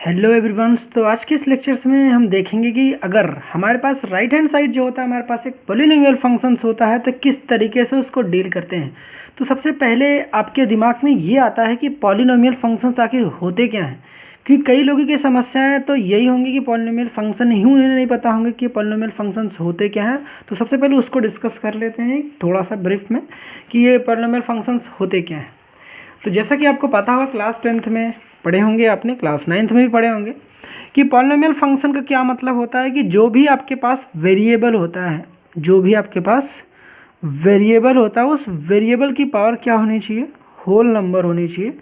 Hello everyone's. तो आज के इस लेक्चर्स में हम देखेंगे कि अगर हमारे पास राइट हैंड साइड जो होता है, हमारे पास एक पॉलिनोमियल फंक्शंस होता है, तो किस तरीके से उसको डील करते हैं। तो सबसे पहले आपके दिमाग में ये आता है कि पॉलिनोमियल फंक्शंस आखिर होते क्या हैं, क्योंकि कई लोगों की समस्याएं तो यही होंगी कि पॉलिनोमियल फंक्शन ही उन्हें नहीं पता होंगे कि पॉलिनोमियल फंक्शंस होते क्या हैं। तो सबसे पहले उसको डिस्कस कर लेते हैं थोड़ा सा ब्रीफ में कि ये पॉलिनोमियल फंक्शंस होते क्या हैं। तो जैसा कि आपको पता होगा, क्लास 10th में पढ़े होंगे, आपने क्लास 9th में भी पढ़े होंगे कि पॉलिनोमियल फंक्शन का क्या मतलब होता है कि जो भी आपके पास वेरिएबल होता है, जो भी आपके पास वेरिएबल होता है, उस वेरिएबल की पावर क्या होनी चाहिए, होल नंबर होनी चाहिए।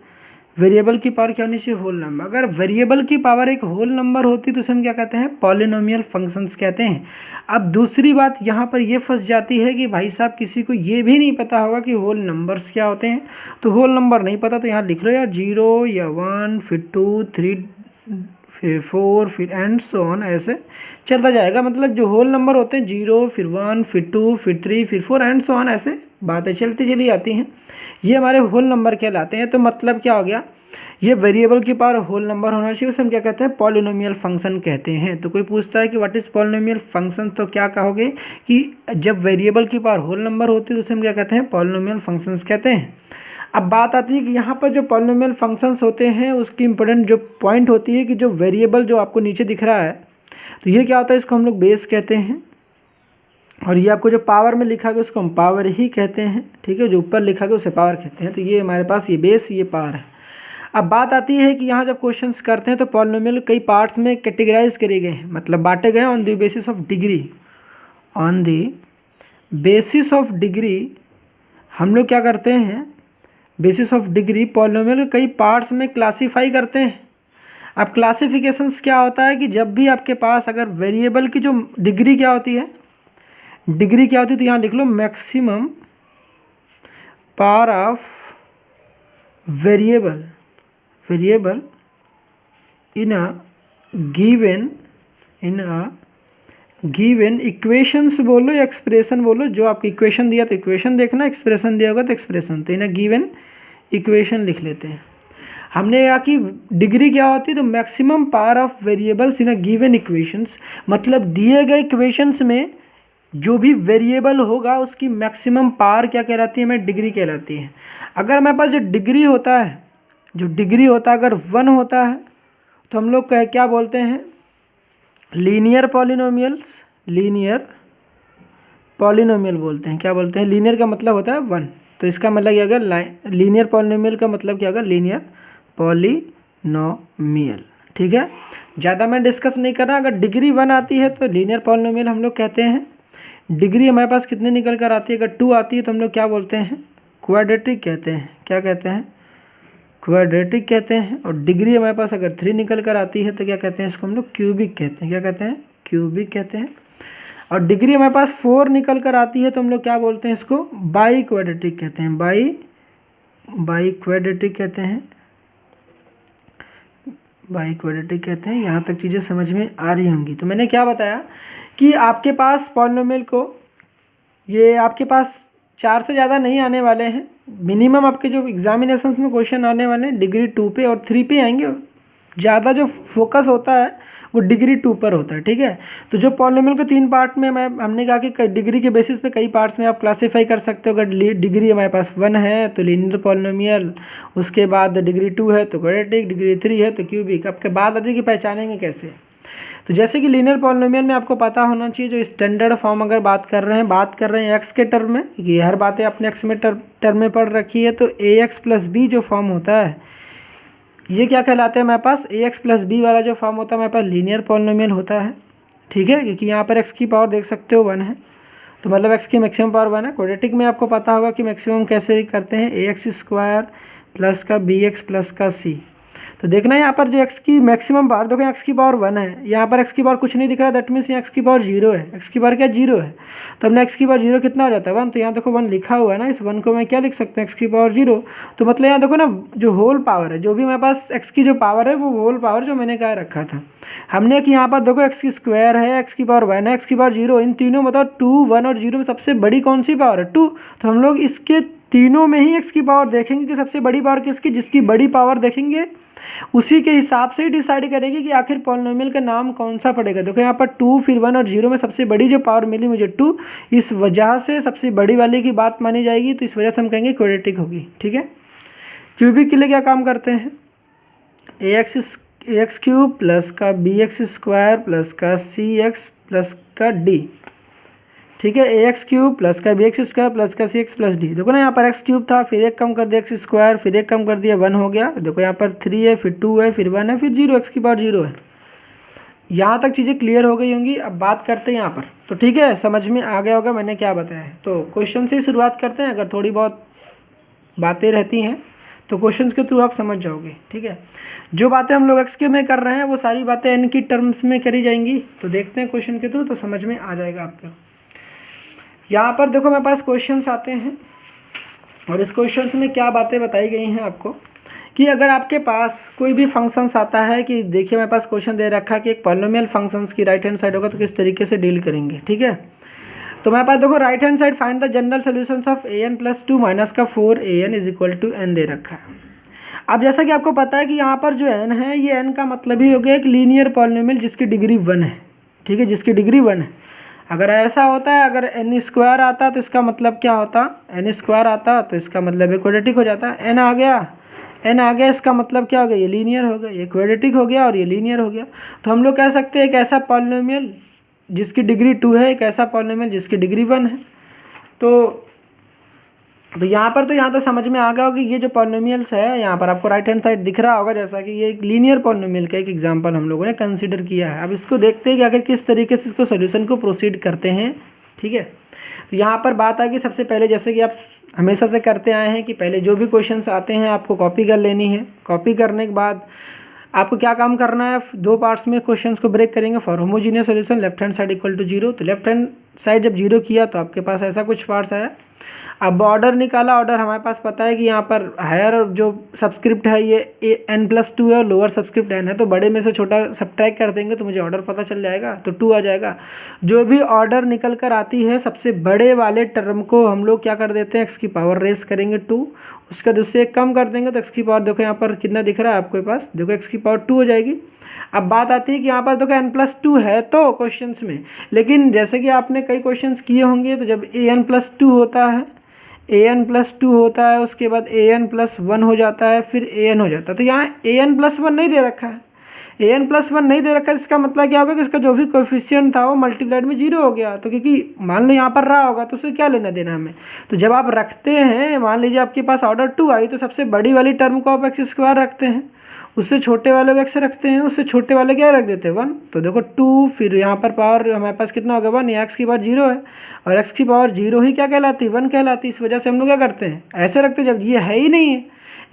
वेरिएबल की पावर क्या होनी चाहिए, होल नंबर। अगर वेरिएबल की पावर एक होल नंबर होती तो उसे हम क्या कहते हैं, पॉलिनोमियल फंक्शंस कहते हैं। अब दूसरी बात यहाँ पर ये फंस जाती है कि भाई साहब किसी को ये भी नहीं पता होगा कि होल नंबर्स क्या होते हैं। तो होल नंबर नहीं पता तो यहाँ लिख लो यार 0 या 1 फिर 2 3 फिर 4 फिर एंड सो ऑन, ऐसे चलता जाएगा। मतलब जो होल नंबर होते हैं 0 फिर 1 फिर 2 फिर 3 फिर 4 एंड सो ऑन, ऐसे बातें चलती चली जाती हैं, ये हमारे होल नंबर कहलाते हैं। तो मतलब क्या हो गया, ये वेरिएबल की पावर होल नंबर होना चाहिए, उसे हम क्या कहते हैं, पॉलिनोमियल फंक्शन कहते हैं। तो कोई पूछता है कि व्हाट इज़ पॉलिनोमियल फंक्शन, तो क्या कहोगे कि जब वेरिएबल की पावर होल नंबर होती है तो उसे हम क्या कहते हैं, पॉलिनोमियल फंक्शंस कहते हैं। अब बात आती है कि यहाँ पर जो पॉलिनोमियल फंक्शंस होते हैं उसकी इंपॉर्टेंट जो पॉइंट होती है कि जो वेरिएबल जो आपको नीचे दिख रहा है, तो ये क्या होता है, इसको हम लोग बेस कहते हैं। और ये आपको जो पावर में लिखा गया उसको हम पावर ही कहते हैं, ठीक है। जो ऊपर लिखा गया उसे पावर कहते हैं। तो ये हमारे पास ये बेस, ये पावर है। अब बात आती है कि यहाँ जब क्वेश्चंस करते हैं तो पॉलिनोमियल कई पार्ट्स में कैटेगराइज करे गए हैं, मतलब बांटे गए on the basis of degree. On the basis of degree हम लोग क्या करते हैं, बेसिस ऑफ डिग्री पॉलिनोमियल कई पार्ट्स में क्लासीफाई करते हैं। अब क्लासिफिकेशंस क्या होता है कि जब भी आपके पास अगर वेरिएबल की जो डिग्री क्या होती है, डिग्री क्या होती है, तो यहाँ लिख लो maximum power of variable in a given equations बोलो या एक्सप्रेशन बोलो, जो आपको इक्वेशन दिया तो इक्वेशन देखना, एक्सप्रेशन दिया होगा तो एक्सप्रेशन। तो इन अ गिवन इक्वेशन लिख लेते हैं। हमने यहाँ की डिग्री क्या होती है, तो maximum power of variables in a given equations, मतलब दिए गए इक्वेशंस में जो भी वेरिएबल होगा उसकी मैक्सिमम पावर क्या कहलाती है, हमें डिग्री कहलाती है। अगर हमारे पास जो डिग्री होता है, अगर 1 होता है तो हम लोग क्या बोलते हैं, लीनियर पॉलिनोमियल बोलते हैं। क्या बोलते हैं, लीनियर का मतलब होता है 1। तो इसका मतलब क्या होगा, लीनियर पॉलिनोमियल का मतलब क्या होगा, लीनियर पॉलिनोमियल, ठीक है। ज़्यादा मैं डिस्कस नहीं कर रहा। अगर डिग्री 1 आती है तो लीनियर पॉलिनोमियल हम लोग कहते हैं। डिग्री हमारे पास कितनी निकल कर आती है, अगर 2 आती है तो हम लोग क्या बोलते हैं, क्वाड्रेटिक कहते हैं। क्या कहते हैं, क्वाड्रेटिक कहते हैं। और डिग्री हमारे पास अगर 3 निकल कर आती है तो क्या कहते हैं, इसको हम लोग क्यूबिक कहते हैं। क्या कहते हैं, क्यूबिक कहते हैं। और डिग्री हमारे पास 4 निकल कर आती है तो हम लोग क्या बोलते हैं, इसको बाई क्वाड्रेटिक कहते हैं। बाई क्वाड्रेटिक कहते हैं, बाई क्वाड्रेटिक कहते हैं। यहाँ तक चीज़ें समझ में आ रही होंगी। तो मैंने क्या बताया कि आपके पास पॉलिनोमियल को, ये आपके पास 4 से ज़्यादा नहीं आने वाले हैं। मिनिमम आपके जो एग्जामिनेशन में क्वेश्चन आने वाले हैं डिग्री 2 पे और 3 पे आएंगे। ज़्यादा जो फोकस होता है वो डिग्री 2 पर होता है, ठीक है। तो जो पॉलिनोमियल को 3 पार्ट में हमने कहा कि डिग्री के बेसिस पे कई पार्ट्स में आप क्लासीफाई कर सकते हो। अगर डिग्री हमारे पास 1 है तो लीनियर पॉलिनोमियल, उसके बाद डिग्री 2 है तो क्वाड्रेटिक, डिग्री 3 है तो क्यूबिक। आपके बाद आती है कि पहचानेंगे कैसे। तो जैसे कि लीनियर पॉलिनोमियल में आपको पता होना चाहिए, जो स्टैंडर्ड फॉर्म अगर बात कर रहे हैं एक्स के टर्म में, ये हर बातें आपने एक्स में टर्म में पढ़ रखी है। तो ax प्लस बी जो फॉर्म होता है, ये क्या कहलाते हैं, हमारे पास ax प्लस बी वाला जो फॉर्म होता है हमारे पास लीनियर पॉलिनोमियल होता है, ठीक है। क्योंकि यहाँ पर x की पावर देख सकते हो 1 है, तो मतलब x की मैक्सिमम पावर 1 है। क्वाड्रेटिक में आपको पता होगा कि मैक्सिमम कैसे करते हैं, ax स्क्वायर प्लस का bx प्लस का c। तो देखना यहाँ पर जो x की मैक्सिमम पावर, देखो x की पावर 1 है, यहाँ पर x की पावर कुछ नहीं दिख रहा, दैट मीन्स यहाँ x की पावर 0 है। x की पावर क्या 0 है, तो हमने x की पावर 0 कितना हो जाता है 1। तो यहाँ देखो 1 लिखा हुआ है ना, इस 1 को मैं क्या लिख सकता हूँ, x की पावर 0। तो मतलब यहाँ देखो ना, जो होल पावर है, जो भी हमारे पास x की जो पावर है वो होल पावर जो मैंने कहा रखा था हमने, कि यहाँ पर देखो x की स्क्वायर है, x की पावर 1 है, x की पावर 0, इन तीनों बताओ 2, 1 और 0 में सबसे बड़ी कौन सी पावर है, 2। तो हम लोग इसके तीनों में ही x की पावर देखेंगे कि सबसे बड़ी पावर किसकी, जिसकी बड़ी पावर देखेंगे उसी के हिसाब से ही डिसाइड करेगी कि आखिर पॉलिनोमियल का नाम कौन सा पड़ेगा। देखो यहाँ पर 2 फिर 1 और 0 में सबसे बड़ी जो पावर मिली मुझे 2, इस वजह से सबसे बड़ी वाली की बात मानी जाएगी, तो इस वजह से हम कहेंगे क्वाड्रेटिक होगी। ठीक है, क्यूबिक के लिए क्या काम करते हैं, एक्स क्यूब प्लस का बी एक्स स्क्वायर प्लस का सी एक्स प्लस का डी। ठीक है, ए एक्स क्यूब प्लस का बी एक्स स्क्वायर प्लस का सी एक्स प्लस डी। देखो ना यहाँ पर एक्स क्यूब था, फिर एक कम कर दिया एक्स स्क्वायर, फिर एक कम कर दिया 1 हो गया। देखो यहाँ पर 3 है, फिर 2 है, फिर 1 है, फिर 0, एक्स की पावर 0 है। यहाँ तक चीज़ें क्लियर हो गई होंगी। अब बात करते हैं यहाँ पर, तो ठीक है, समझ में आ गया होगा मैंने क्या बताया है। तो क्वेश्चन से शुरुआत करते हैं, अगर थोड़ी बहुत बातें रहती हैं तो क्वेश्चंस के थ्रू आप समझ जाओगे। ठीक है, जो बातें हम लोग एक्स क्यूब में कर रहे हैं वो सारी बातें एन की टर्म्स में करी जाएंगी। तो देखते हैं क्वेश्चन के थ्रू, तो समझ में आ जाएगा आपको। यहाँ पर देखो मेरे पास क्वेश्चंस आते हैं, और इस क्वेश्चंस में क्या बातें बताई गई हैं आपको, कि अगर आपके पास कोई भी फंक्शंस आता है, कि देखिए मेरे पास क्वेश्चन दे रखा है कि एक पॉलिनोमियल फंक्शंस की राइट हैंड साइड होगा तो किस तरीके से डील करेंगे। ठीक है, तो मेरे पास देखो right hand side find the general solutions of an plus 2 minus का 4an is equal to n दे रखा है। अब जैसा कि आपको पता है कि यहाँ पर जो n है, ये n का मतलब ही हो गया एक लीनियर पॉलिनोमियल जिसकी डिग्री 1 है। ठीक है, जिसकी डिग्री 1 है। अगर ऐसा होता है, अगर n स्क्वायर आता तो इसका मतलब क्या होता, n स्क्वायर आता तो इसका मतलब ये क्वाड्रेटिक हो जाता। n आ गया, इसका मतलब क्या हो गया, ये लीनियर हो गया, ये क्वाड्रेटिक हो गया और ये लीनियर हो गया। तो हम लोग कह सकते हैं एक ऐसा पॉलिनोमियल जिसकी डिग्री 2 है, एक ऐसा पॉलिनोमियल जिसकी डिग्री 1 है। तो यहाँ तो समझ में आ गया होगा कि ये जो पॉलिनोमियल्स है, यहाँ पर आपको राइट हैंड साइड दिख रहा होगा जैसा कि ये एक लीनियर पॉलिनोमियल का एक एग्जांपल हम लोगों ने कंसीडर किया है। अब इसको देखते हैं कि आखिर किस तरीके से इसको सोल्यूशन को प्रोसीड करते हैं। ठीक है, तो यहाँ पर बात आ गई सबसे पहले, जैसे कि आप हमेशा से करते आए हैं कि पहले जो भी क्वेश्चंस आते हैं आपको कॉपी कर लेनी है। कॉपी करने के बाद आपको क्या काम करना है, 2 पार्ट्स में क्वेश्चंस को ब्रेक करेंगे। For homogeneous solution left hand side equal to 0, तो लेफ्ट हैंड साइड जब 0 किया तो आपके पास ऐसा कुछ पार्ट्स आया। अब ऑर्डर निकाला, ऑर्डर हमारे पास पता है कि यहाँ पर हायर जो सब्सक्रिप्ट है ये n+2 है और लोअर सब्सक्रिप्ट n है, तो बड़े में से छोटा सब्ट्रैक्ट कर देंगे तो मुझे ऑर्डर पता चल जाएगा, तो 2 आ जाएगा। जो भी ऑर्डर निकल कर आती है सबसे बड़े वाले टर्म को हम लोग क्या कर देते हैं, x की पावर रेस करेंगे 2, उसके बाद उससे 1 कम कर देंगे तो x की पावर देखो यहाँ पर कितना दिख रहा है आपके पास, देखो x की पावर 2 हो जाएगी। अब बात आती है कि यहाँ पर देखो n+2 है तो क्वेश्चंस में, लेकिन जैसे कि आपने कई क्वेश्चंस किए होंगे, तो जब an+2 होता है, an+2 होता है, उसके बाद an+1 हो जाता है, फिर an हो जाता है। तो यहाँ an+1 नहीं दे रखा है, an+1 नहीं दे रखा है, इसका मतलब क्या होगा कि इसका जो भी कोएफिशिएंट था वो मल्टीप्लाइड में 0 हो गया। तो क्योंकि मान लो यहाँ पर रहा होगा तो उससे क्या लेना देना हमें। तो जब आप रखते हैं, मान लीजिए आपके पास ऑर्डर 2 आई, तो सबसे बड़ी वाली टर्म को आप x² रखते हैं, उससे छोटे वाले को x रखते हैं, उससे छोटे वाले क्या रख देते हैं 1। तो देखो 2, फिर यहाँ पर पावर हमारे पास कितना हो गया 1, या x की पावर 0 है, और x की पावर 0 ही क्या कहलाती है, 1 कहलाती है। इस वजह से हम लोग क्या करते हैं, ऐसे रखते हैं। जब ये है ही नहीं है,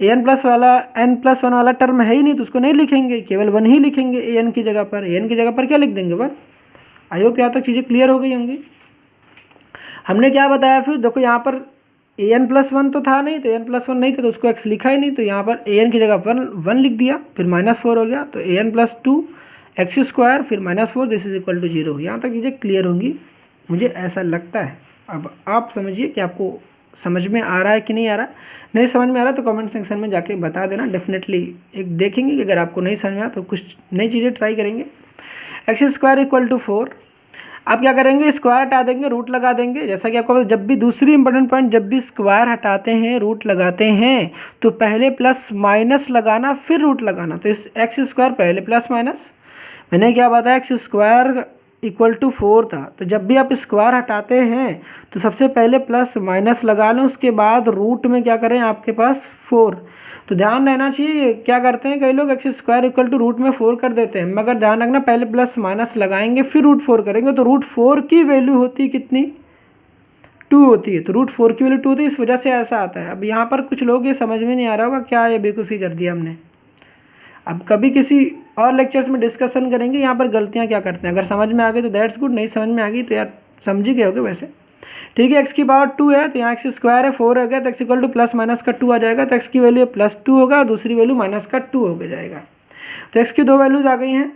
n+1 वाला टर्म है ही नहीं, तो उसको नहीं लिखेंगे, केवल 1 ही लिखेंगे an की जगह पर। an की जगह पर क्या लिख देंगे 1। आई होप यहाँ तक चीज़ें क्लियर हो गई होंगी। हमने क्या बताया फिर, देखो यहाँ पर an+1 तो था नहीं, तो an+1 नहीं था तो उसको x लिखा ही नहीं, तो यहाँ पर an की जगह पर 1 लिख दिया, फिर -4 हो गया, तो an+2 x² फिर -4 दिस इज इक्वल टू 0। यहाँ तक चीज़ें क्लियर होंगी, मुझे ऐसा लगता है। अब आप समझिए कि आपको समझ में आ रहा है कि नहीं आ रहा। नहीं समझ में आ रहा तो कमेंट सेक्शन में जाके बता देना, डेफिनेटली एक देखेंगे कि अगर आपको नहीं समझ में आया तो कुछ नई चीज़ें ट्राई करेंगे। x² इक्वल टू 4, आप क्या करेंगे, स्क्वायर हटा देंगे, रूट लगा देंगे। जैसा कि आपको पता, जब भी दूसरी इंपॉर्टेंट पॉइंट, जब भी स्क्वायर हटाते हैं, रूट लगाते हैं, तो पहले प्लस माइनस लगाना फिर रूट लगाना। तो इस x² पहले प्लस माइनस, मैंने क्या बताया, x² इक्वल टू 4 था, तो जब भी आप स्क्वायर हटाते हैं तो सबसे पहले प्लस माइनस लगा लें, उसके बाद रूट में क्या करें आपके पास 4। तो ध्यान रहना चाहिए, क्या करते हैं कई लोग x² इक्वल टू रूट में 4 कर देते हैं, मगर ध्यान रखना पहले प्लस माइनस लगाएंगे फिर रूट 4 करेंगे, तो रूट 4 की वैल्यू होती है कितनी, 2 होती है। तो रूट 4 की वैल्यू 2 होती है, इस वजह से ऐसा आता है। अब यहाँ पर कुछ लोग ये समझ में नहीं आ रहा होगा क्या ये बेवकूफ़ी कर दिया हमने। अब कभी किसी और लेक्चर्स में डिस्कशन करेंगे यहाँ पर गलतियाँ क्या करते हैं। अगर समझ में आ गई तो दैट्स गुड, नहीं समझ में आ गई तो यार समझ ही गए होगे वैसे। ठीक है, x की पावर 2 है तो यहाँ x² है 4 हो गया, तो x equal two plus minus का 2 आ जाएगा, तो x की वैल्यू +2 होगा और दूसरी वैल्यू माइनस का 2 हो जाएगा। तो x की 2 वैल्यूज आ गई हैं,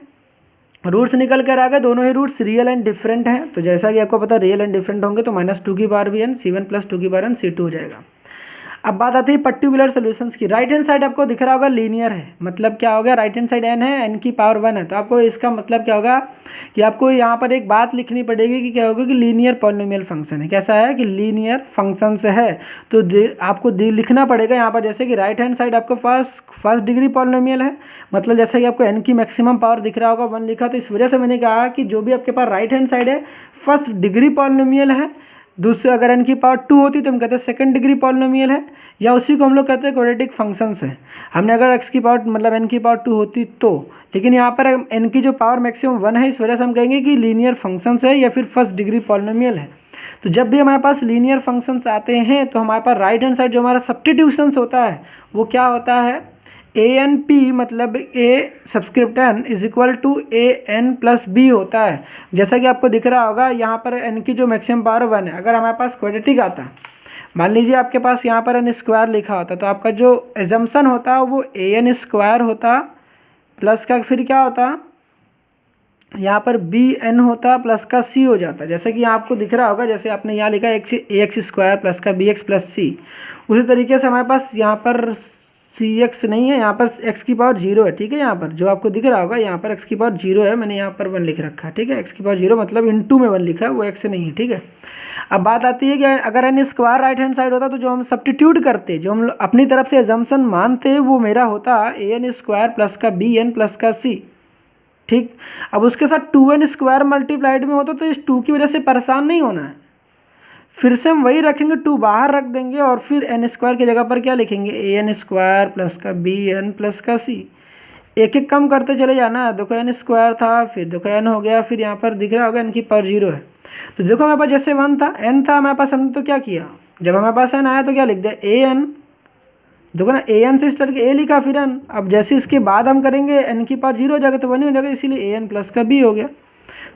रूट्स निकल कर आ गए, दोनों ही रूट्स रियल एंड डिफरेंट हैं। तो जैसा कि आपको पता रियल एंड डिफरेंट होंगे तो -2 की पावर भी n, c1 + 2 की पावर n, c2 हो जाएगा। अब बात आती है पर्टिकुलर सॉल्यूशंस की। राइट हैंड साइड आपको दिख रहा होगा लीनियर है, मतलब क्या हो गया, राइट हैंड साइड n है, n की पावर 1 है, तो आपको इसका मतलब क्या होगा कि आपको यहाँ पर एक बात लिखनी पड़ेगी कि क्या होगा कि लीनियर पॉलिनोमियल फंक्शन है। कैसा है कि लीनियर फंक्शन से है, तो आपको लिखना पड़ेगा यहाँ पर जैसे कि राइट हैंड साइड आपको फर्स्ट डिग्री पॉलिनोमियल है, मतलब जैसे कि आपको n की मैक्सिमम पावर दिख रहा होगा 1 लिखा, तो इस वजह से मैंने कहा कि जो भी आपके पास राइट हैंड साइड है फर्स्ट डिग्री पॉलिनोमियल है। दूसरे अगर n की पावर 2 होती तो हम कहते हैं सेकंड डिग्री पॉलिनोमियल है, या उसी को हम लोग कहते हैं क्वाड्रेटिक फंक्शंस है। हमने अगर x की पावर मतलब n की पावर 2 होती तो, लेकिन यहाँ पर n की जो पावर मैक्सिमम 1 है, इस वजह से हम कहेंगे कि लीनियर फंक्शंस है या फिर फर्स्ट डिग्री पॉलिनोमियल है। तो जब भी हमारे पास लीनियर फंक्शंस आते हैं तो हमारे पास राइट हैंड साइड जो हमारा सब्स्टिट्यूशंस होता है वो क्या होता है, ए एन पी मतलब A subscript N is equal to A N plus B होता है। जैसा कि आपको दिख रहा होगा यहाँ पर एन की जो मैक्सिमम पावर 1 है, अगर हमारे पास क्वाड्रेटिक आता, मान लीजिए आपके पास यहाँ पर एन स्क्वायर लिखा होता, तो आपका जो एजम्पशन होता वो ए एन स्क्वायर होता प्लस का फिर क्या होता यहाँ पर बी एन होता प्लस का सी हो जाता। जैसे कि आपको दिख रहा होगा, जैसे आपने यहाँ लिखा ए एक्स स्क्वायर प्लस का बी एक्स प्लस सी, उसी तरीके से हमारे पास यहाँ पर सी एक्स नहीं है, यहाँ पर एक्स की पावर 0 है। ठीक है, यहाँ पर जो आपको दिख रहा होगा यहाँ पर एक्स की पावर 0 है, मैंने यहाँ पर 1 लिख रखा है। ठीक है, एक्स की पावर 0 मतलब इंटू में 1 लिखा है, वो एक्स नहीं है। ठीक है, अब बात आती है कि अगर n square right hand side होता तो जो हम सब्स्टिट्यूट करते, जो हम अपनी तरफ से एजम्पशन मानते, वो मेरा होता ए एन स्क्वायर प्लस का बी एन प्लस का सी। ठीक, अब उसके साथ 2n स्क्वायर मल्टीप्लाइड में होता तो इस 2 की वजह से परेशान नहीं होना है, फिर से हम वही रखेंगे, 2 बाहर रख देंगे और फिर एन स्क्वायर की जगह पर क्या लिखेंगे, ए एन स्क्वायर प्लस का बी एन प्लस का सी। एक एक कम करते चले जाना, देखो एन स्क्वायर था, फिर देखो एन हो गया, फिर यहाँ पर दिख रहा होगा एन की पावर 0 है। तो देखो हमारे पास जैसे 1 था, एन था हमारे पास, हमने तो क्या किया, जब हमारे पास एन आया तो क्या लिख दिया ए एन, देखो ना ए एन से स्टार्ट के ए लिखा फिर एन। अब जैसे इसके बाद हम करेंगे एन की पावर 0 हो जाएगा तो 1 ही हो जाएगा, इसीलिए ए एन प्लस का बी हो गया।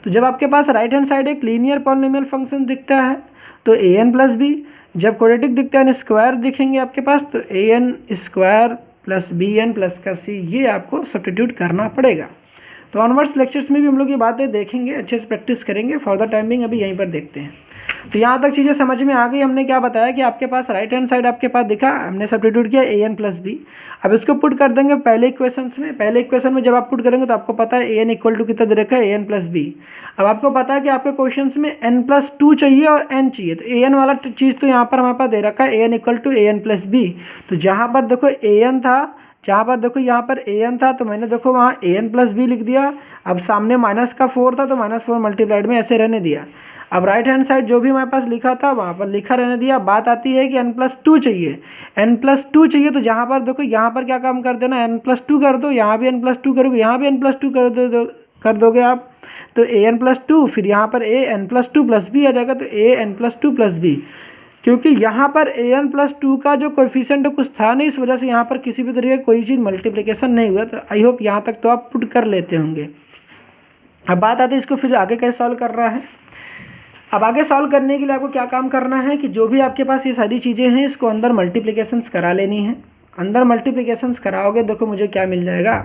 तो जब आपके पास राइट हैंड साइड एक लीनियर पॉलिनोमियल फंक्शन दिखता है तो ए एन प्लस बी, जब क्वाड्रेटिक दिखता है स्क्वायर दिखेंगे आपके पास तो A N square plus B N plus का सी, ये आपको सब्स्टिट्यूट करना पड़ेगा। तो ऑनवर्ड्स लेक्चर्स में भी हम लोग ये बातें देखेंगे, अच्छे से प्रैक्टिस करेंगे। फॉर द टाइमिंग अभी यहीं पर देखते हैं। तो यहाँ तक चीज़ें समझ में आ गई। हमने क्या बताया कि आपके पास राइट हैंड साइड आपके पास दिखा, हमने सब्स्टिट्यूट किया ए एन प्लस बी। अब इसको पुट कर देंगे पहले इक्वेशन में। पहले इक्वेशन में जब आप पुट करेंगे तो आपको पता है ए एन इक्वल टू कितना दे रखा है, ए एन प्लस बी। अब आपको पता है कि आपके क्वेश्चन में एन प्लस 2 चाहिए और एन चाहिए, तो ए एन वाला चीज़ तो यहाँ पर हमारे पास दे रखा है A N equal to A N plus B. तो जहाँ पर देखो ए एन था, जहाँ पर देखो यहाँ पर ए एन था, तो मैंने देखो वहाँ ए एन प्लस बी लिख दिया। अब सामने माइनस का 4 था तो -4 मल्टीप्लाइड में ऐसे रहने दिया। अब राइट हैंड साइड जो भी हमारे पास लिखा था वहाँ पर लिखा रहने दिया। बात आती है कि n+2 चाहिए, n+2 चाहिए, तो जहाँ पर देखो यहाँ पर क्या काम कर देना, n+2 कर दो, यहाँ भी n+2 करोगे, यहाँ भी n+2 कर दोगे आप, तो an+2, फिर यहाँ पर an+2 प्लस बी आ जाएगा, तो an+2 प्लस बी। क्योंकि यहाँ पर an+2 का जो कोएफिशिएंट कुछ था नहीं, इस वजह से यहाँ पर किसी भी तरीके कोई चीज़ मल्टीप्लिकेशन नहीं हुआ। तो आई होप यहाँ तक तो आप पुट कर लेते होंगे। अब बात आती है इसको फिर आगे कैसे सॉल्व कर रहा है। अब आगे सॉल्व करने के लिए आपको क्या काम करना है कि जो भी आपके पास ये सारी चीज़ें हैं इसको अंदर मल्टीप्लिकेशंस करा लेनी है। अंदर मल्टीप्लिकेशंस कराओगे, देखो मुझे क्या मिल जाएगा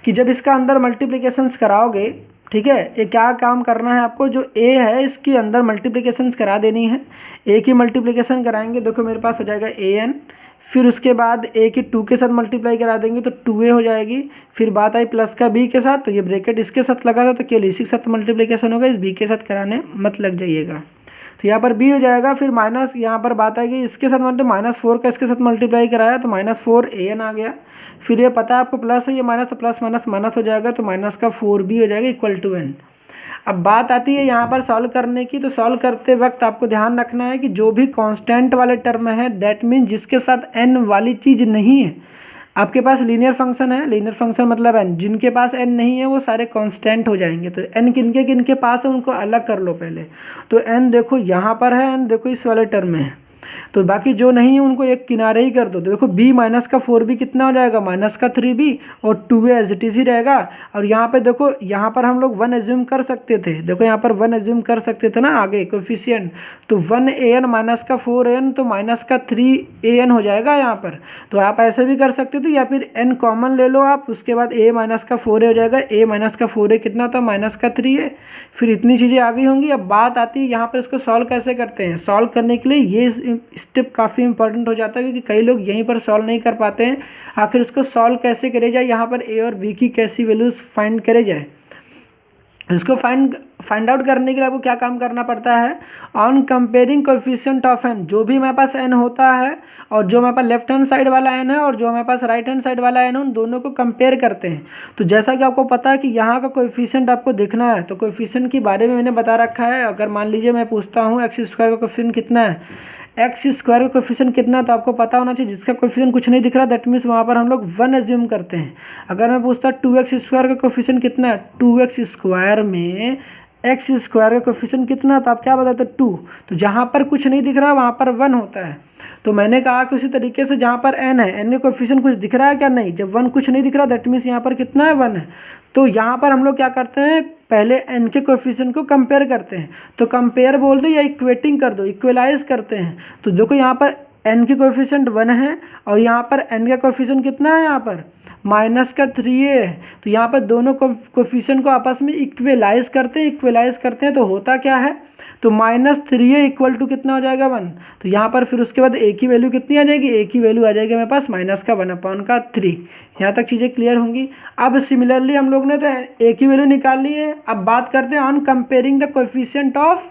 कि जब इसका अंदर मल्टीप्लिकेशंस कराओगे, ठीक है, ये क्या काम करना है आपको, जो ए है इसकी अंदर मल्टीप्लिकेशंस करा देनी है। ए की मल्टीप्लिकेशन कराएंगे, देखो मेरे पास हो जाएगा ए एन, फिर उसके बाद ए की 2 के साथ मल्टीप्लाई करा देंगे तो 2a हो जाएगी। फिर बात आई प्लस का b के साथ, तो ये ब्रैकेट इसके साथ लगा था तो केवल इसी के साथ मल्टीप्लिकेशन होगा, इस b के साथ कराने मत लग जाइएगा। तो यहाँ पर b हो जाएगा, फिर माइनस, यहाँ पर बात आएगी इसके साथ मतलब -4 का इसके साथ मल्टीप्लाई कराया तो -4an आ गया। फिर ये पता है आपको प्लस है, ये माइनस, तो प्लस माइनस माइनस हो जाएगा, तो माइनस का 4b हो जाएगा इक्वल टू n। अब बात आती है यहाँ पर सॉल्व करने की। तो सॉल्व करते वक्त आपको ध्यान रखना है कि जो भी कांस्टेंट वाले टर्म है, दैट मीन जिसके साथ n वाली चीज़ नहीं है, आपके पास लीनियर फंक्शन है, लीनियर फंक्शन मतलब n, जिनके पास n नहीं है वो सारे कांस्टेंट हो जाएंगे। तो n किनके किनके पास है उनको अलग कर लो पहले। तो n देखो यहाँ पर है, n देखो इस वाले टर्म में है, तो बाकी जो नहीं है उनको एक किनारे ही कर दो। तो देखो b माइनस का 4b कितना हो जाएगा, माइनस का 3b, और 2a as it is he रहेगा। और यहाँ पे देखो, यहाँ पर हम लोग 1 एज्यूम कर सकते थे, देखो यहाँ पर 1 एज्यूम कर सकते थे ना आगे कोफिशिएंट, तो 1an माइनस का 4an, तो माइनस का 3an हो जाएगा यहाँ पर। तो आप ऐसे भी कर सकते थे, या फिर n कॉमन ले लो आप, उसके बाद a माइनस का 4a हो जाएगा, a माइनस का 4a कितना था, माइनस का 3a। फिर इतनी चीज़ें आ गई होंगी। अब बात आती है यहाँ पर इसको सॉल्व कैसे करते हैं। सॉल्व करने के लिए ये स्टेप काफ़ी इंपॉर्टेंट हो जाता है, क्योंकि कई लोग यहीं पर सॉल्व नहीं कर पाते हैं। आखिर उसको सॉल्व कैसे करे जाए, यहाँ पर ए और बी की कैसी वैल्यूज फाइंड करे जाए। इसको फाइंड आउट करने के लिए आपको क्या काम करना पड़ता है, on comparing coefficient of n, जो भी हमारे पास एन होता है और जो हमारे पास लेफ्ट हैंड साइड वाला एन है और जो हमारे पास राइट हैंड साइड वाला एन है, उन दोनों को कंपेयर करते हैं। तो जैसा कि आपको पता है कि यहाँ का कोएफिशिएंट आपको देखना है, तो कोएफिशिएंट के बारे में मैंने बता रखा है। अगर मान लीजिए मैं पूछता हूँ एक्स स्क्वायर का कोएफिशिएंट कितना है, एक्स स्क्वायर का कोएफिशिएंट कितना, तो आपको पता होना चाहिए जिसका कोएफिशिएंट कुछ नहीं दिख रहा, दैट मीन्स वहाँ पर हम लोग 1 एज्यूम करते हैं। अगर मैं पूछता 2x स्क्वायर का कोएफिशिएंट कितना है, 2x स्क्वायर में एक्स स्क्वायर का कोएफिशिएंट कितना, तो आप क्या बताते हो 2, तो जहाँ पर कुछ नहीं दिख रहा वहाँ पर 1 होता है। तो मैंने कहा कि उसी तरीके से जहाँ पर n है, n का कोएफिशिएंट कुछ दिख रहा है क्या, नहीं, जब 1 कुछ नहीं दिख रहा दैट मीन्स यहाँ पर कितना है 1 है। तो यहाँ पर हम लोग क्या करते हैं, पहले n के कोएफिशिएंट को कंपेयर करते हैं। तो कंपेयर बोल दो या इक्वेटिंग कर दो, इक्वलाइज करते हैं। तो देखो यहाँ पर n के कोएफिशिएंट 1 है और यहाँ पर n का कोएफिशिएंट कितना है, यहाँ पर -3a है। तो यहाँ पर दोनों कोएफिशिएंट को आपस में इक्वलाइज करते हैं, तो होता क्या है, तो -3a इक्वल टू कितना हो जाएगा 1। तो यहाँ पर फिर उसके बाद a की वैल्यू कितनी आ जाएगी, a की वैल्यू आ जाएगी मेरे पास -1/3। यहाँ तक चीज़ें क्लियर होंगी। अब सिमिलरली हम लोग ने तो a की वैल्यू निकाल ली है। अब बात करते हैं on comparing the coefficient of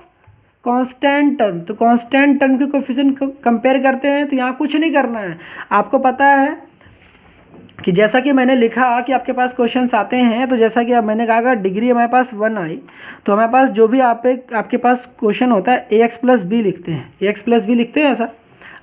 constant term. तो कांस्टेंट टर्म के कोएफिशिएंट को कंपेयर करते हैं। तो यहाँ कुछ नहीं करना है, आपको पता है कि जैसा कि मैंने लिखा कि आपके पास क्वेश्चंस आते हैं, तो जैसा कि अब मैंने कहा अगर डिग्री हमारे पास 1 आई, तो हमारे पास जो भी आपके पास क्वेश्चन होता है ax+b लिखते हैं, ax+b लिखते हैं। ऐसा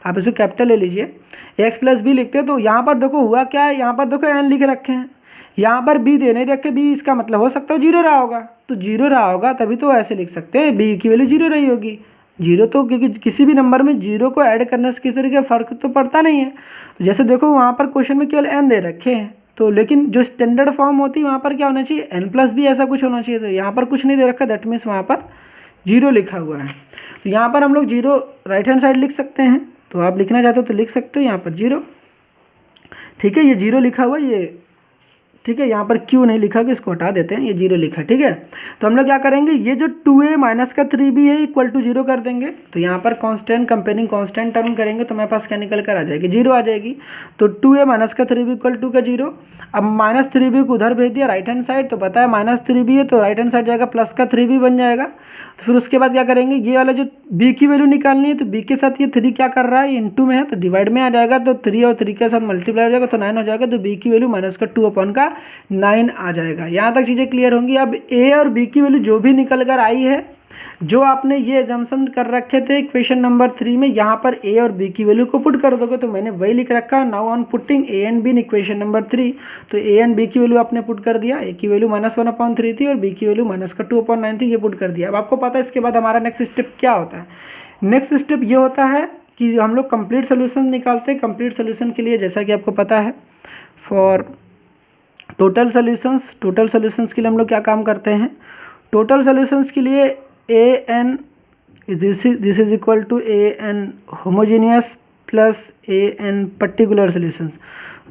आप इसको कैपिटल ले लीजिए, ax+b लिखते हैं। तो यहाँ पर देखो हुआ क्या है, यहाँ पर देखो n लिख रखे हैं, यहाँ पर b दे नहीं रखे, b इसका मतलब हो सकता है 0 रहा होगा। तो 0 रहा होगा तभी तो ऐसे लिख सकते हैं, b की वैल्यू 0 रही होगी। 0 तो क्योंकि किसी भी नंबर में 0 को ऐड करने से किसी तरीके का फर्क तो पड़ता नहीं है। तो जैसे देखो वहाँ पर क्वेश्चन में केवल n दे रखे हैं, तो लेकिन जो स्टैंडर्ड फॉर्म होती है वहाँ पर क्या होना चाहिए, n+b ऐसा कुछ होना चाहिए। तो यहाँ पर कुछ नहीं दे रखा, दैट मीन्स वहाँ पर 0 लिखा हुआ है। तो यहाँ पर हम लोग 0 राइट हैंड साइड लिख सकते हैं, तो आप लिखना चाहते हो तो लिख सकते हो यहाँ पर 0। ठीक है, ये 0 लिखा हुआ, ये ठीक है, यहाँ पर क्यों नहीं लिखा कि इसको हटा देते हैं, ये 0 लिखा, ठीक है। तो हम लोग क्या करेंगे, ये जो 2a माइनस का 3b है इक्वल टू 0 कर देंगे। तो यहाँ पर कांस्टेंट कंपेयरिंग कांस्टेंट टर्म करेंगे तो मेरे पास क्या निकल कर आ जाएगी, 0 आ जाएगी। तो 2a माइनस का 3b इक्वल टू का 0। अब -3b को उधर भेज दिया राइट हैंड साइड, तो पता है -3b है तो राइट हैंड साइड जाएगा प्लस का 3b बन जाएगा। तो फिर उसके बाद क्या करेंगे, ये वाला जो b की वैल्यू निकालनी है, तो b के साथ ये 3 क्या कर रहा है, इनटू में है तो डिवाइड में आ जाएगा, तो 3 और 3 के साथ मल्टीप्लाई हो जाएगा तो 9 हो जाएगा। तो b की वैल्यू -2/9 आ जाएगा। यहाँ तक चीज़ें क्लियर होंगी। अब a और b की वैल्यू जो भी निकल कर आई है, जो आपने ये एजम्पशन कर रखे थे क्वेश्चन नंबर 3 में, यहाँ पर a और b की वैल्यू को पुट कर दोगे, तो मैंने वही लिख रखा, now on putting a and b in equation number 3। तो a एंड b की वैल्यू आपने पुट कर दिया, a की वैल्यू -1/3 थी और b की वैल्यू -2/9 थी, ये पुट कर दिया। अब आपको पता है इसके बाद हमारा नेक्स्ट स्टेप क्या होता है। नेक्स्ट स्टेप ये होता है कि हम लोग कंप्लीट सोल्यूशन निकालते हैं। कंप्लीट सोल्यूशन के लिए जैसा कि आपको पता है, फॉर टोटल सॉल्यूशंस के लिए हम लोग क्या काम करते हैं, टोटल सॉल्यूशंस के लिए an this is equal to an homogeneous plus an particular solutions,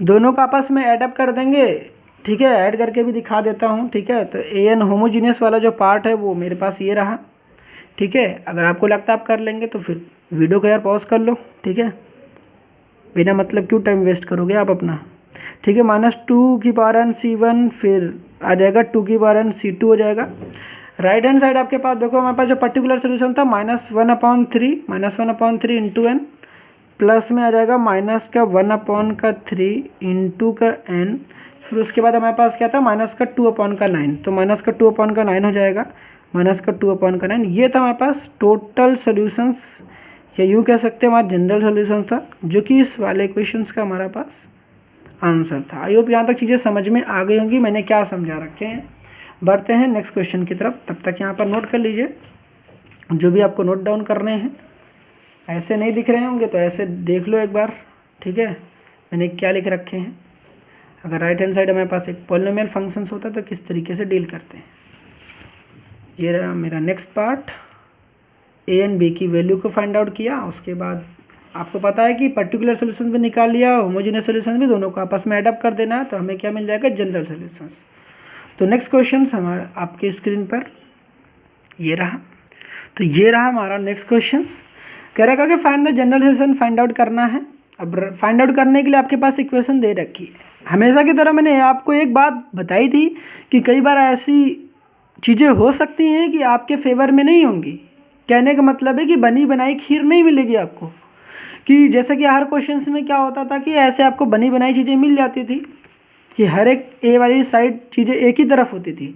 दोनों का आपस में ऐडअप कर देंगे। ठीक है, ऐड करके भी दिखा देता हूँ। ठीक है, तो an होमोजीनियस वाला जो पार्ट है वो मेरे पास ये रहा। ठीक है, अगर आपको लगता है आप कर लेंगे तो फिर वीडियो को यार पॉज कर लो। ठीक है, बिना मतलब क्यों टाइम वेस्ट करोगे आप अपना। ठीक है, -2n/c1 फिर आ जाएगा 2n/c2 हो जाएगा। राइट हैंड साइड आपके पास देखो, हमारे पास जो पर्टिकुलर सोल्यूशन था -1/3 इंटू n, प्लस में आ जाएगा -1/3 इंटू का n, फिर उसके बाद हमारे पास क्या था, -2/9, तो -2/9 हो जाएगा, -2/9। ये था हमारे पास टोटल सोल्यूशंस, या यूँ कह सकते हैं हमारा जनरल सोल्यूशन था, जो कि इस वाले क्वेश्चंस का हमारा पास आंसर था। आई होप यहाँ तक चीज़ें समझ में आ गई होंगी, मैंने क्या समझा रखे हैं। बढ़ते हैं नेक्स्ट क्वेश्चन की तरफ, तब तक यहाँ पर नोट कर लीजिए जो भी आपको नोट डाउन करने हैं। ऐसे नहीं दिख रहे होंगे तो ऐसे देख लो एक बार। ठीक है, मैंने क्या लिख रखे हैं। अगर राइट हैंड साइड हमारे पास एक पॉलिनोमियल फंक्शंस होता तो किस तरीके से डील करते हैं। ये रहा मेरा next part, a and b की वैल्यू को फाइंड आउट किया। उसके बाद आपको पता है कि पर्टिकुलर सोल्यूशन भी निकाल लिया, होमोजेनियस सोल्यूशन भी, दोनों को आपस में ऐड अप कर देना है, तो हमें क्या मिल जाएगा, जनरल सोल्यूशंस। तो नेक्स्ट क्वेश्चन हमारा आपके स्क्रीन पर ये रहा। तो ये रहा हमारा नेक्स्ट क्वेश्चन। कह रखा कि find the general solution find out करना है। अब फाइंड आउट करने के लिए आपके पास इक्वेशन दे रखी है। हमेशा की तरह मैंने आपको एक बात बताई थी कि कई बार ऐसी चीज़ें हो सकती हैं कि आपके फेवर में नहीं होंगी। कहने का मतलब है कि बनी बनाई खीर नहीं मिलेगी आपको, कि जैसे कि हर क्वेश्चंस में क्या होता था कि ऐसे आपको बनी बनाई चीज़ें मिल जाती थी कि हर एक ए वाली साइड चीज़ें एक ही तरफ होती थी।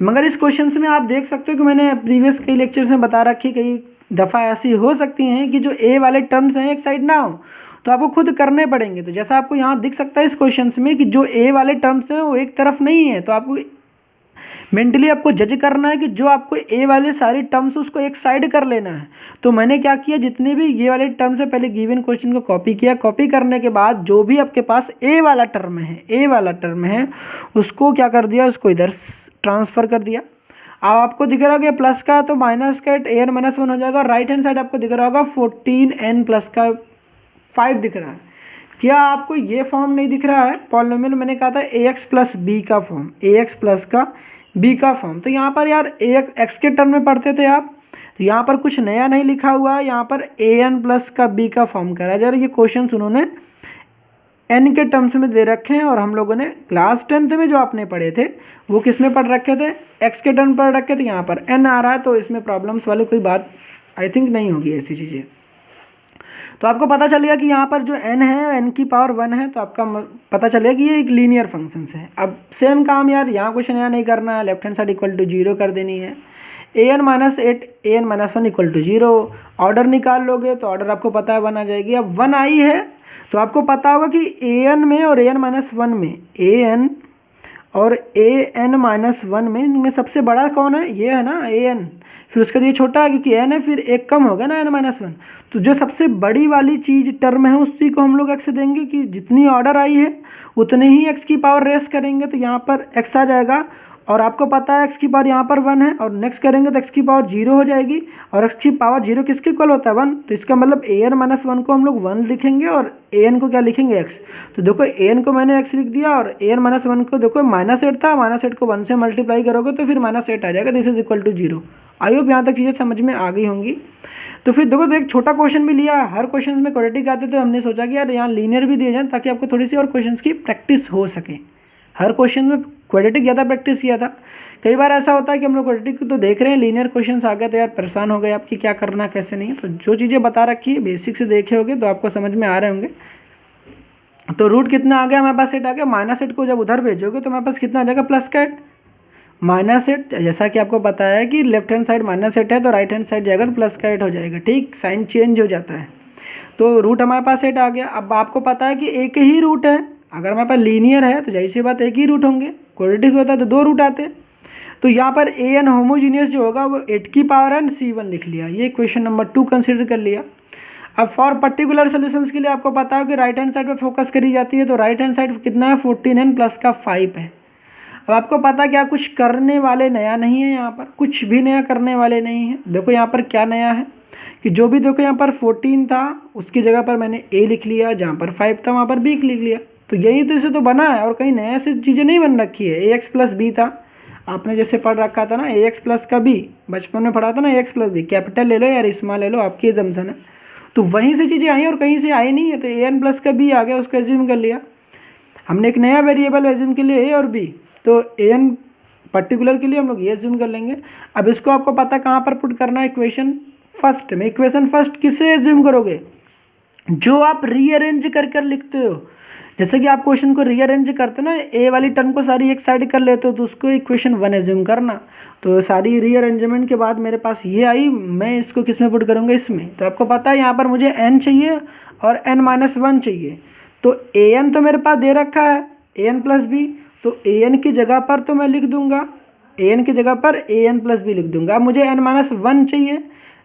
मगर इस क्वेश्चंस में आप देख सकते हो कि मैंने प्रीवियस कई लेक्चर्स में बता रखी, कई दफ़ा ऐसी हो सकती हैं कि जो ए वाले टर्म्स हैं एक साइड ना हो, तो आपको खुद करने पड़ेंगे। तो जैसा आपको यहाँ दिख सकता है इस क्वेश्चंस में कि जो ए वाले टर्म्स हैं वो एक तरफ नहीं है, तो आपको मेंटली आपको जज करना है कि जो आपको ए वाले सारी टर्म्स उसको एक साइड कर लेना है। तो मैंने क्या किया, जितने भी ये वाले टर्म्स है पहले गिवन क्वेश्चन को कॉपी किया। कॉपी करने के बाद जो भी आपके पास ए वाला टर्म है उसको क्या कर दिया, उसको इधर ट्रांसफ़र कर दिया। अब आपको दिख रहा होगा प्लस का तो माइनस का an माइनस 1 हो जाएगा। राइट हैंड साइड आपको दिख रहा होगा 14n प्लस का 5 दिख रहा है। क्या आपको ये फॉर्म नहीं दिख रहा है? पॉलिनोमियल मैंने कहा था ax प्लस बी का फॉर्म, ax प्लस का बी का फॉर्म। तो यहाँ पर यार एक्स के टर्म में पढ़ते थे आप, तो यहाँ पर कुछ नया नहीं लिखा हुआ है। यहाँ पर an प्लस का बी का फॉर्म करा जा रहा है। ये क्वेश्चन उन्होंने n के टर्म्स में दे रखे हैं और हम लोगों ने क्लास 10th में जो आपने पढ़े थे वो किस में पढ़ रखे थे, x के टर्म पढ़ रखे थे। यहाँ पर n आ रहा है तो इसमें प्रॉब्लम्स वाली कोई बात आई थिंक नहीं होगी ऐसी चीज़ें। तो आपको पता चलेगा कि यहाँ पर जो n है n की पावर 1 है, तो आपका पता चलेगा कि ये एक लीनियर फंक्शन है। अब सेम काम यार यहाँ कुछ नया नहीं करना है, left hand side equal to 0 कर देनी है। an minus 8 an minus 1 equal to 0। Order निकाल लोगे तो ऑर्डर आपको पता है 1 आ जाएगी। अब 1 आई है तो आपको पता होगा कि an में और an माइनस 1 में, an और an माइनस 1 में इनमें सबसे बड़ा कौन है, ये है ना an। फिर उसका ये छोटा है क्योंकि n है, फिर एक कम होगा ना n माइनस 1। तो जो सबसे बड़ी वाली चीज़ टर्म है उसी को हम लोग x देंगे कि जितनी ऑर्डर आई है उतने ही x की पावर रेस करेंगे। तो यहाँ पर x आ जाएगा और आपको पता है x की पावर यहाँ पर 1 है और नेक्स्ट करेंगे तो x की पावर 0 हो जाएगी और x की पावर 0 किसके इक्वल होता है 1। तो इसका मतलब an माइनस 1 को हम लोग 1 लिखेंगे और an को क्या लिखेंगे x। तो देखो an को मैंने x लिख दिया और an माइनस 1 को देखो माइनस 8 था, माइनस 8 को 1 से मल्टीप्लाई करोगे तो फिर माइनस 8 आ जाएगा। This is equal to 0। I hope यहाँ तक चीज़ें समझ में आ गई होंगी। तो फिर देखो तो एक छोटा क्वेश्चन भी लिया, हर क्वेश्चन में क्वाड्रेटिक आते तो हमने सोचा कि यार यहाँ लीनियर भी दिए जाए ताकि आपको थोड़ी सी और क्वेश्चन की प्रैक्टिस हो सके। हर क्वेश्चन में क्वाड्रेटिक ज़्यादा प्रैक्टिस किया था। कई बार ऐसा होता है कि हम लोग क्वाड्रेटिक तो देख रहे हैं, लीनियर क्वेश्चंस आ गए तो यार परेशान हो गए आपकी क्या करना कैसे नहीं। तो जो चीज़ें बता रखी है बेसिक से देखे होंगे तो आपको समझ में आ रहे होंगे। तो रूट कितना आ गया हमारे पास 8 आ गया। माइनस 8 को जब उधर भेजोगे तो हमारे पास कितना आ जाएगा प्लस का 8 माइनस 8। जैसा कि आपको पता है कि लेफ्ट हैंड साइड माइनस 8 है तो राइट हैंड साइड जाएगा तो प्लस का 8 हो जाएगा। ठीक, साइन चेंज हो जाता है। तो रूट हमारे पास 8 आ गया। अब आपको पता है कि एक ही रूट है, अगर हमारे पास लीनियर है तो जाहिर सी बात एक ही रूट होंगे। क्वाड्रेटिक होता है तो 2 रूट आते। तो यहाँ पर an होमोजीनियस जो होगा वो 8 की पावर n c1 लिख लिया। ये क्वेश्चन नंबर 2 कंसिडर कर लिया। अब फॉर पर्टिकुलर सोल्यूशंस के लिए आपको पता है कि राइट हैंड साइड पे फोकस करी जाती है। तो राइट हैंड साइड कितना है 14n प्लस का 5 है। अब आपको पता क्या कुछ करने वाले नया नहीं है, यहाँ पर कुछ भी नया करने वाले नहीं है। देखो यहाँ पर क्या नया है कि जो भी देखो यहाँ पर 14 था उसकी जगह पर मैंने a लिख लिया, जहाँ पर 5 था वहाँ पर b लिख लिया। तो यही तो इसे तो बना है और कहीं नया से चीज़ें नहीं बन रखी है। ax प्लस बी था, आपने जैसे पढ़ रखा था ना ax प्लस का b, बचपन में पढ़ा था ना ax प्लस बी, कैपिटल ले लो या स्मॉल ले लो आपकी एजम्पशन है। तो वहीं से चीज़ें आई और कहीं से आई नहीं है। तो an प्लस का b आ गया, उसको एज्यूम कर लिया हमने। एक नया वेरिएबल एज्यूम के लिए a और b, तो an पर्टिकुलर के लिए हम लोग ये एज्यूम कर लेंगे। अब इसको आपको पता कहाँ पर पुट करना है, इक्वेशन फर्स्ट में। इक्वेशन फर्स्ट किसे एज्यूम करोगे, जो आप रीअरेंज कर लिखते हो। जैसे कि आप क्वेश्चन को रीअरेंज करते हो ना, ए वाली टर्म को सारी एक साइड कर लेते हो तो उसको इक्वेशन 1 एज्यूम करना। तो सारी रीअरेंजमेंट के बाद मेरे पास ये आई, मैं इसको किस में पुट करूँगा, इसमें। तो आपको पता है यहाँ पर मुझे n चाहिए और n माइनस 1 चाहिए। तो an तो मेरे पास दे रखा है an प्लस बी, तो an की जगह पर तो मैं लिख दूंगा, an की जगह पर an प्लस बी लिख दूंगा। अब मुझे n माइनस 1 चाहिए,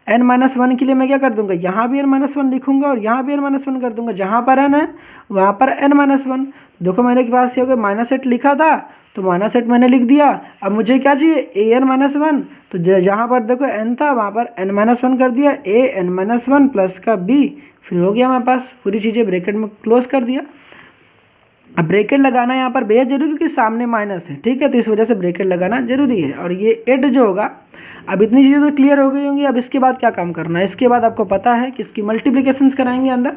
n माइनस 1 के लिए मैं क्या कर दूंगा, यहाँ भी n माइनस 1 लिखूंगा और यहाँ भी n माइनस 1 कर दूंगा। जहाँ पर n है वहाँ पर n माइनस 1। देखो मेरे के पास क्या हो गया, माइनस 8 लिखा था तो माइनस 8 मैंने लिख दिया। अब मुझे क्या चाहिए, an माइनस 1, तो जहाँ पर देखो n था वहाँ पर n माइनस 1 कर दिया, an माइनस 1 प्लस का b, फिर हो गया हमारे पास पूरी चीज़ें ब्रैकेट में क्लोज कर दिया। अब ब्रैकेट लगाना यहाँ पर बेहद जरूरी क्योंकि सामने माइनस है, ठीक है, तो इस वजह से ब्रैकेट लगाना जरूरी है। और ये 8 जो होगा, अब इतनी चीज़ें तो क्लियर हो गई होंगी। अब इसके बाद क्या काम करना है, इसके बाद आपको पता है कि इसकी मल्टीप्लिकेशंस कराएंगे अंदर।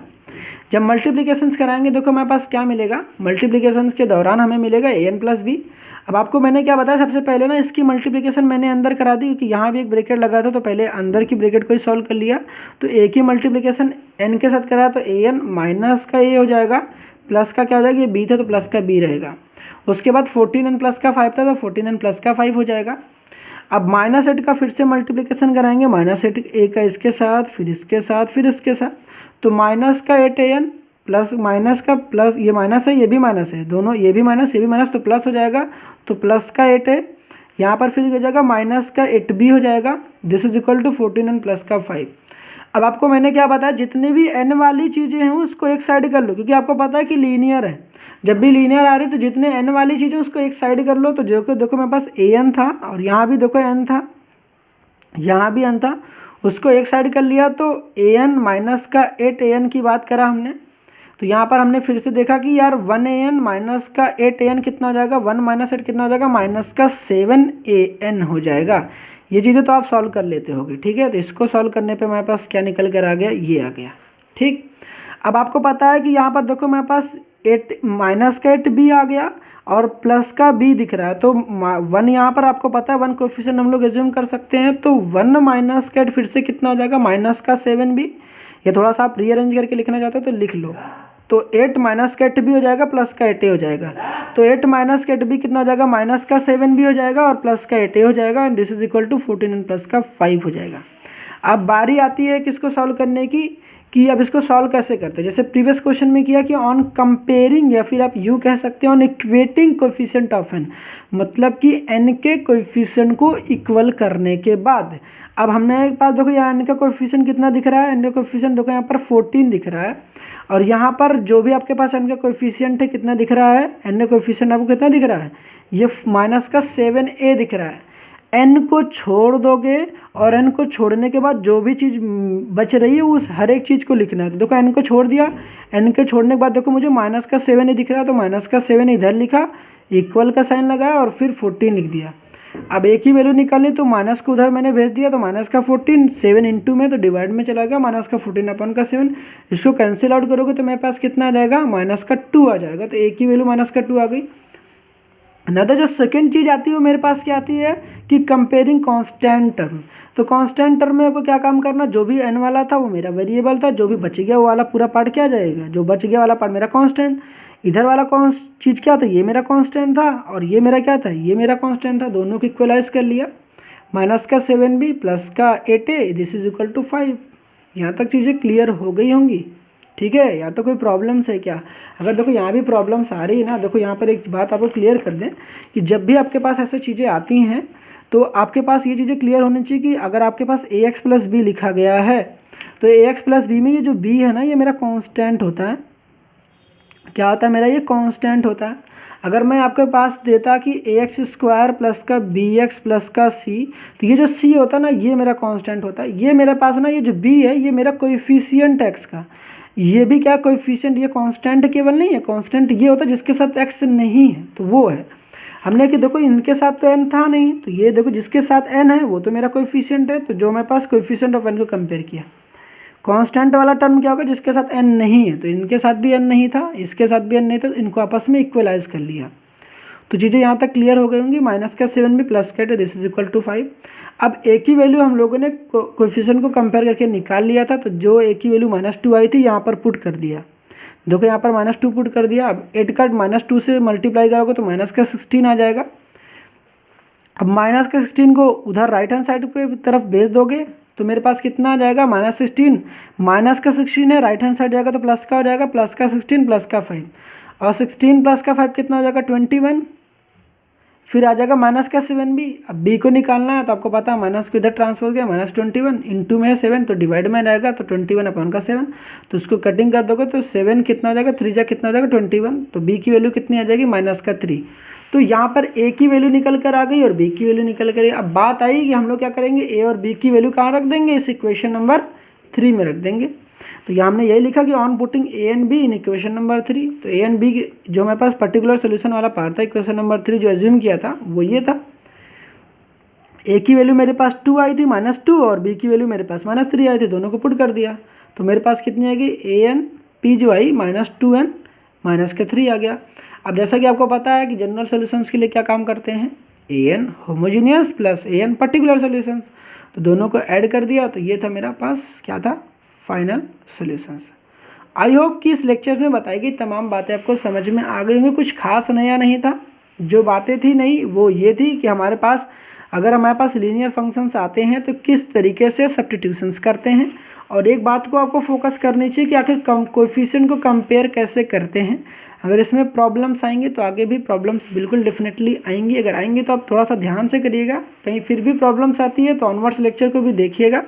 जब मल्टीप्लिकेशंस कराएंगे देखो हमारे पास क्या मिलेगा, मल्टीप्लिकेशंस के दौरान हमें मिलेगा an प्लस बी। अब आपको मैंने क्या बताया, सबसे पहले ना इसकी मल्टीप्लिकेशन मैंने अंदर करा दी क्योंकि यहाँ भी एक ब्रैकेट लगा था, तो पहले अंदर की ब्रैकेट को ही सॉल्व कर लिया। तो a की मल्टीप्लिकेशन n के साथ करा तो an माइनस का a हो जाएगा, प्लस का क्या हो जाएगा, ये b था तो प्लस का b रहेगा। उसके बाद 14n प्लस का 5 था तो 14n प्लस का 5 हो जाएगा। अब -8 का फिर से मल्टीप्लिकेशन कराएंगे, -8 a का इसके साथ, फिर इसके साथ, फिर इसके साथ, तो माइनस का 8an प्लस माइनस का प्लस, ये माइनस है ये भी माइनस है, दोनों ये भी माइनस ये भी माइनस, तो प्लस हो जाएगा, तो प्लस का 8 है यहाँ पर, फिर हो जाएगा माइनस का 8b हो जाएगा। This is equal to 14n plus का 5। अब आपको मैंने क्या बताया, जितनी भी n वाली चीज़ें हैं उसको एक साइड कर लो, क्योंकि आपको पता है कि लीनियर है। जब भी लीनियर आ रही तो जितने n वाली चीज़ें उसको एक साइड कर लो। तो देखो मेरे पास an था और यहाँ भी देखो n था, यहाँ भी n था, उसको एक साइड कर लिया। तो an माइनस का 8an की बात करा हमने, तो यहाँ पर हमने फिर से देखा कि यार 1an माइनस का 8an कितना हो जाएगा, 1 माइनस 8 कितना हो जाएगा, माइनस का 7an हो जाएगा। ये चीज़ें तो आप सॉल्व कर लेते होगे, ठीक है। तो इसको सॉल्व करने पे हमारे पास क्या निकल कर आ गया, ये आ गया, ठीक। अब आपको पता है कि यहाँ पर देखो मेरे पास 8 माइनस का 8b आ गया और प्लस का b दिख रहा है, तो 1 यहाँ पर आपको पता है 1 कोएफिशिएंट हम लोग एज्यूम कर सकते हैं। तो 1 माइनस का 8 फिर से कितना हो जाएगा, माइनस का 7b। ये थोड़ा सा आप रीअरेंज करके लिखना चाहते हो तो लिख लो। तो 8 माइनस का 8b हो जाएगा, प्लस का 8a हो जाएगा। तो 8 माइनस का 8b कितना हो जाएगा, माइनस का 7b हो जाएगा और प्लस का 8a हो जाएगा, and this is equal to 14n plus का 5 हो जाएगा। अब बारी आती है किसको सॉल्व करने की, कि अब इसको सॉल्व कैसे करते हैं। जैसे प्रीवियस क्वेश्चन में किया कि ऑन कंपेयरिंग, या फिर आप यूँ कह सकते हैं on equating coefficient of n, मतलब कि n के कोएफिशिएंट को इक्वल करने के बाद। अब हमने एक पास देखो यहाँ n का कोएफिशिएंट कितना दिख रहा है, n का कोएफिशिएंट देखो यहाँ पर 14 दिख रहा है, और यहाँ पर जो भी आपके पास n का कोएफिशिएंट है कितना दिख रहा है, n का कोएफिशिएंट आपको कितना दिख रहा है, ये माइनस का 7a दिख रहा है। n को छोड़ दोगे और n को छोड़ने के बाद जो भी चीज़ बच रही है उस हर एक चीज़ को लिखना है। तो देखो n को छोड़ दिया, n के छोड़ने के बाद देखो मुझे माइनस का 7a दिख रहा है, तो माइनस का 7 इधर लिखा, इक्वल का साइन लगाया और फिर 14 लिख दिया। अब एक ही वैल्यू निकालनी, तो माइनस को उधर मैंने भेज दिया, तो माइनस का 14 7 इंटू में, तो डिवाइड में चला गया, माइनस का 14 अपन का 7। इसको कैंसिल आउट करोगे तो मेरे पास कितना आ जाएगा, माइनस का 2 आ जाएगा। तो एक ही वैल्यू माइनस का 2 आ गई। ना तो जो सेकेंड चीज़ आती है वो मेरे पास क्या आती है कि कंपेयरिंग कांस्टेंट टर्म। तो कांस्टेंट टर्म में आपको क्या काम करना, जो भी n वाला था वो मेरा वेरिएबल था, जो भी बच गया वो वाला पूरा पार्ट क्या जाएगा, जो बच गया वाला पार्ट मेरा कांस्टेंट। इधर वाला चीज़ क्या था, ये मेरा कांस्टेंट था, और ये मेरा क्या था, ये मेरा कांस्टेंट था। दोनों को इक्वलाइज कर लिया, माइनस का 7b प्लस का 8a, this is equal to 5। यहाँ तक चीज़ें क्लियर हो गई होंगी, ठीक है। या तो कोई प्रॉब्लम्स है क्या, अगर देखो यहाँ भी प्रॉब्लम्स आ रही है ना, देखो यहाँ पर एक बात आपको क्लियर कर दें कि जब भी आपके पास ऐसे चीज़ें आती हैं तो आपके पास ये चीज़ें क्लियर होनी चाहिए कि अगर आपके पास ax प्लस बी लिखा गया है तो ax प्लस बी में ये जो b है ना, ये मेरा कांस्टेंट होता है। क्या होता है मेरा, ये कांस्टेंट होता है। अगर मैं आपके पास देता कि ax स्क्वायर प्लस का bx प्लस का c, तो ये जो c होता है ना, ये मेरा कांस्टेंट होता है। ये मेरे पास ना, ये जो b है ये मेरा कोएफिशिएंट x का, ये भी क्या कोएफिशिएंट, ये कांस्टेंट केवल नहीं है, कांस्टेंट ये होता है जिसके साथ x नहीं है, तो वो है। हमने कि देखो इनके साथ तो n था नहीं, तो ये देखो जिसके साथ n है वो तो मेरा कोएफिशिएंट है, तो जो मेरे पास कोएफिशिएंट ऑफ n को कंपेयर किया। कांस्टेंट वाला टर्म क्या होगा, जिसके साथ n नहीं है, तो इनके साथ भी n नहीं था, इसके साथ भी n नहीं था, तो इनको आपस में इक्वलाइज कर लिया। तो चीज़ें यहाँ तक क्लियर हो गई होंगी। माइनस का 7b प्लस का 8, दिस इज इक्वल टू 5। अब एक ही वैल्यू हम लोगों ने कोएफिशिएंट को कंपेयर करके निकाल लिया था, तो जो एक ही वैल्यू -2 आई थी यहाँ पर पुट कर दिया। देखो यहाँ पर -2 पुट कर दिया। अब 8 का -2 से मल्टीप्लाई करोगे तो माइनस का 16 आ जाएगा। अब माइनस का 16 को उधर राइट हैंड साइड की तरफ भेज दोगे तो मेरे पास कितना आ जाएगा, -16। माइनस का 16 है, राइट हैंड साइड जाएगा तो प्लस का हो जाएगा, प्लस का 16 प्लस का 5, और 16 प्लस का 5 कितना हो जाएगा, 21। फिर आ जाएगा माइनस का 7b। अब b को निकालना है तो आपको पता है माइनस को इधर ट्रांसफर हो गया, -21 इंटू में है 7, तो डिवाइड में जाएगा, तो 21 अपन का 7, तो उसको कटिंग कर दोगे तो 7 कितना हो जाएगा, 3 जा कितना हो जाएगा 21, तो b की वैल्यू कितनी आ जाएगी, -3। तो यहाँ पर a की वैल्यू निकल कर आ गई और b की वैल्यू निकल कर। अब बात आई कि हम लोग क्या करेंगे, a और b की वैल्यू कहाँ रख देंगे, इस इक्वेशन नंबर 3 में रख देंगे। तो यहाँ हमने यही लिखा कि on putting A and be in equation number 3, तो ए एंड बी जो हमारे पास पर्टिकुलर सोल्यूशन वाला पार्ट था इक्वेशन नंबर 3 जो एज्यूम किया था वो ये था। ए की वैल्यू मेरे पास 2 आई थी -2 और बी की वैल्यू मेरे पास -3 आई थी, दोनों को पुट कर दिया तो मेरे पास कितनी आएगी ए एन पी जो आई -2n -3 आ गया। अब जैसा कि आपको पता है कि जनरल सोल्यूशंस के लिए क्या काम करते हैं, A N homogeneous plus A N particular solutions, तो दोनों को ऐड कर दिया तो ये था मेरा पास क्या था फाइनल सोल्यूशंस। आई होप कि इस लेक्चर में बताई गई तमाम बातें आपको समझ में आ गई होंगी, कुछ खास नया नहीं था। जो बातें थी नहीं वो ये थी कि हमारे पास अगर हमारे पास लीनियर फंक्शंस आते हैं तो किस तरीके से सब्स्टिट्यूशंस करते हैं, और एक बात को आपको फोकस करनी चाहिए कि आखिर कोएफिशिएंट को कंपेयर कैसे करते हैं। अगर इसमें प्रॉब्लम्स आएंगे तो आगे भी प्रॉब्लम्स बिल्कुल डेफिनेटली आएंगी, अगर आएंगे तो आप थोड़ा सा ध्यान से करिएगा, कहीं फिर भी प्रॉब्लम्स आती है तो ऑनवर्ड्स लेक्चर को भी देखिएगा,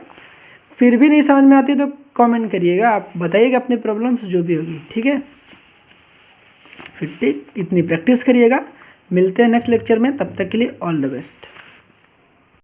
फिर भी नहीं समझ में आती तो कमेंट करिएगा, आप बताइएगा अपनी प्रॉब्लम्स जो भी होगी, ठीक है। फिर ठीक इतनी प्रैक्टिस करिएगा, मिलते हैं नेक्स्ट लेक्चर में, तब तक के लिए ऑल द बेस्ट।